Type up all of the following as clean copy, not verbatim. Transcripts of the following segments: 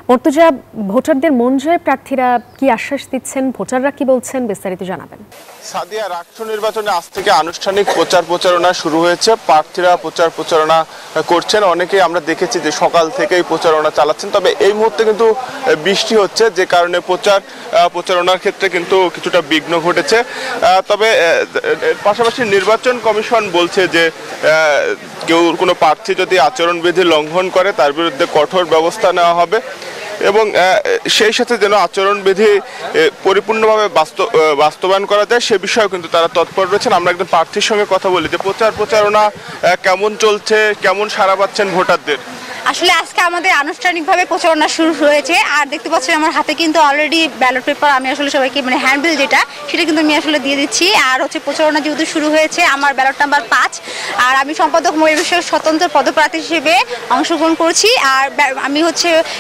মর্তুজা, ভোটারদের মন জয়ে প্রার্থীরা কি আশ্বাস দিচ্ছেন, ভোটাররা কি বলছেন, বিস্তারিত জানাবেন। সাদিয়া, রাষ্ট্র নির্বাচনে আজ থেকে আনুষ্ঠানিক প্রচারণা শুরু হয়েছে। প্রার্থীরা প্রচারণা করছেন, অনেকেই আমরা দেখেছি যে সকাল থেকেই প্রচারণা চালাচ্ছেন। তবে এই মুহূর্তে কিন্তু বৃষ্টি হচ্ছে, যে কারণে প্রচারণার ক্ষেত্রে কিন্তু কিছুটা বিঘ্ন ঘটেছে। তবে পাশাপাশি নির্বাচন কমিশন বলছে যে কোনো প্রার্থী যদি আচরণবিধি লঙ্ঘন করে তার বিরুদ্ধে কঠোর ব্যবস্থা নেওয়া হবে এবং সেই সাথে যেন আচরণবিধি পরিপূর্ণভাবে বাস্তবায়ন করা যায় সে বিষয়েও কিন্তু তারা তৎপর রয়েছেন। আমরা একজন প্রার্থীর সঙ্গে কথা বলি যে প্রচারণা কেমন চলছে, কেমন সাড়া পাচ্ছেন ভোটারদের? আসলে আজকে আমাদের আনুষ্ঠানিকভাবে প্রচারণা শুরু হয়েছে, আর দেখতে পাচ্ছেন আমার হাতে কিন্তু অলরেডি ব্যালট পেপার আমি আসলে সবাইকে হ্যান্ডবিল যেটা সেটা কিন্তু আমি আসলে দিয়ে দিচ্ছি। আর প্রচারণা যেহেতু শুরু হয়েছে, আমার ব্যালট নাম্বার ৫, আর আমি সম্পাদক মহিলা বিষয়ক স্বতন্ত্র পদপ্রার্থী হিসেবে অংশগ্রহণ করছি। আর আমি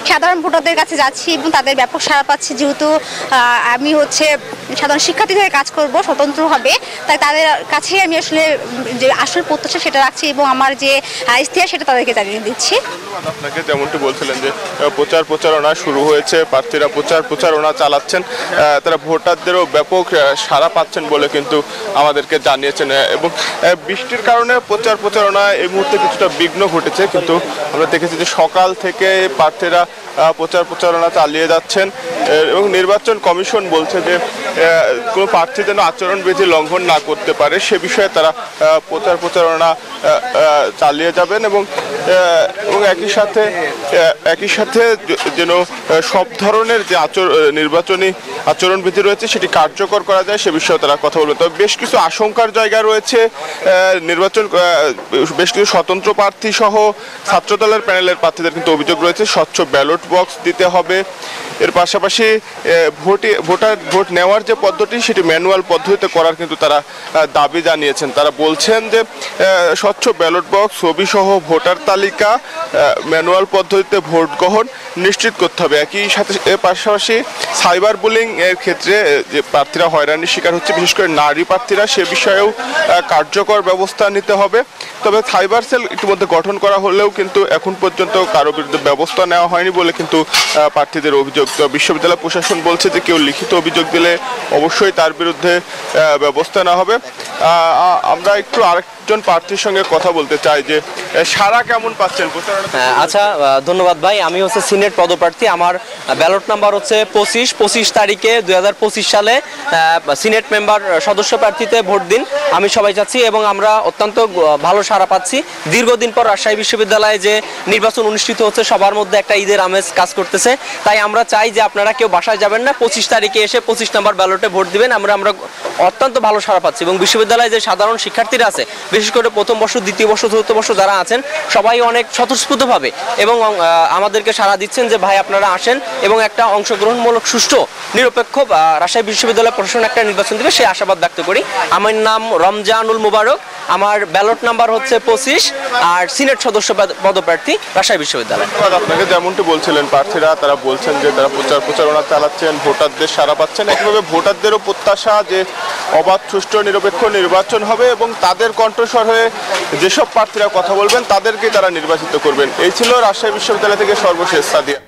সাধারণ ভোটারদের কাছে যাচ্ছি এবং তাদের ব্যাপক সাড়া পাচ্ছি, যেহেতু আমি সাধারণ শিক্ষার্থী হয়ে কাজ করব স্বতন্ত্রভাবে, তাই তাদের কাছেই আমি আসলে যে আসল প্রত্যাশা সেটা রাখছি এবং আমার যে ইশতেহার সেটা তাদেরকে জানিয়ে দিচ্ছি। আপনাকে যেমনটি বলছিলেন যে প্রচারণা শুরু হয়েছে, প্রার্থীরা প্রচারণা চালাচ্ছেন, তারা ভোটারদেরও ব্যাপক সাড়া পাচ্ছেন বলে কিন্তু আমাদেরকে জানিয়েছেন। এবং বৃষ্টির কারণে প্রচারণা এই মুহূর্তে কিছুটা বিঘ্ন ঘটেছে, কিন্তু আমরা দেখেছি যে সকাল থেকে প্রার্থীরা প্রচারণা চালিয়ে যাচ্ছেন এবং নির্বাচন কমিশন বলছে যে কোনো প্রার্থী যেন আচরণবিধি লঙ্ঘন না করতে পারে সে বিষয়ে তারা প্রচারণা চালিয়ে যাবেন এবং একই সাথে যেন সব ধরনের যে নির্বাচনী আচরণবিধি রয়েছে সেটি কার্যকর করা যায় সে বিষয়ে তারা কথা বলবেন। তবে বেশ কিছু আশঙ্কার জায়গা রয়েছে। বেশ কিছু স্বতন্ত্র প্রার্থী সহ ছাত্রদলের প্যানেলের প্রার্থীদের কিন্তু অভিযোগ রয়েছে স্বচ্ছ ব্যালট বক্স দিতে হবে। এর পাশাপাশি ভোট নেওয়ার যে পদ্ধতি সেটি ম্যানুয়াল পদ্ধতিতে করার কিন্তু তারা দাবি জানিয়েছেন। তারা বলছেন যে স্বচ্ছ ব্যালট বক্স, ছবি সহ ভোটার তালিকা, ম্যানুয়াল পদ্ধতিতে ভোট গ্রহণ নিশ্চিত করতে হবে। একই সাথে এর পাশাপাশি সাইবার বুলিং এর ক্ষেত্রে যে প্রার্থীরা হয়রানির শিকার হচ্ছে, বিশেষ করে নারী প্রার্থীরা, সে বিষয়েও কার্যকর ব্যবস্থা নিতে হবে। তবে সাইবার সেল ইতিমধ্যে গঠন করা হলেও কিন্তু এখন পর্যন্ত কারো বিরুদ্ধে ব্যবস্থা নেওয়া হয়নি বলে কিন্তু প্রার্থীদের অভিযোগ। বিশ্ববিদ্যালয় প্রশাসন বলছে যে কেউ লিখিত অভিযোগ দিলে অবশ্যই তার বিরুদ্ধে ব্যবস্থা নেওয়া হবে। আমরা একটু আরেকজন প্রার্থীর সঙ্গে কথা বলতে চাই যে সারা কেমন পাচ্ছেন প্রচারণা? আচ্ছা, ধন্যবাদ ভাই। আমি সিনেট পদপ্রার্থী, আমার ব্যালট নাম্বার 25 তারিখে 2025 সালে সিনেট মেম্বার সদস্য প্রার্থীতে ভোট দিন আমি সবাই চাচ্ছি এবং আমরা অত্যন্ত ভালো সাড়া পাচ্ছি। দীর্ঘদিন পর রাজশাহী বিশ্ববিদ্যালয়ে যে নির্বাচন অনুষ্ঠিত হচ্ছে সবার মধ্যে একটা ঈদের আমেজ কাজ করতেছে, তাই আমরা চাই যে আপনারা কেউ বাসায় যাবেন না, 25 তারিখে এসে 25 নম্বর ব্যালটে ভোট দিবেন। আমরা অত্যন্ত ভালো সাড়া পাচ্ছি এবং বিশ্ববিদ্যালয়ে যে সাধারণ শিক্ষার্থীরা আছে, বিশেষ করে প্রথম বর্ষ, দ্বিতীয় বর্ষ, চতুর্থ বর্ষ যারা আছেন, সবাই অনেক স্বতঃস্ফূর্তভাবে এবং আমাদেরকে সাড়া দিচ্ছেন যে ভাই আপনারা আসেন এবং একটা অংশগ্রহণমূলক সুষ্ঠু নিরপেক্ষ রাজশাহী বিশ্ববিদ্যালয় প্রশাসন একটা নির্বাচন দেবে সেই আশাবাদ ব্যক্ত করি। আমার নাম রমজানুল মুবারক, আমার ব্যালট নাম্বার 25 আর সিনেট সদস্য পদপ্রার্থী রাজশাহী বিশ্ববিদ্যালয়। আপনাকে যেমনটি বলছিলেন, প্রার্থীরা তারা বলছেন যে তারা প্রচারণা চালাচ্ছেন, ভোটারদের সাড়া পাচ্ছেন। একইভাবে ভোটারদেরও প্রত্যাশা যে অবাধ, সুষ্ঠু, নিরপেক্ষ নির্বাচন হবে এবং তাদের কণ্ঠস্বর হয়ে যেসব প্রার্থীরা কথা বলবেন তাদেরকে তারা নির্বাচিত করবেন। এই ছিল রাজশাহী বিশ্ববিদ্যালয় থেকে সর্বশেষ। সাদিয়া।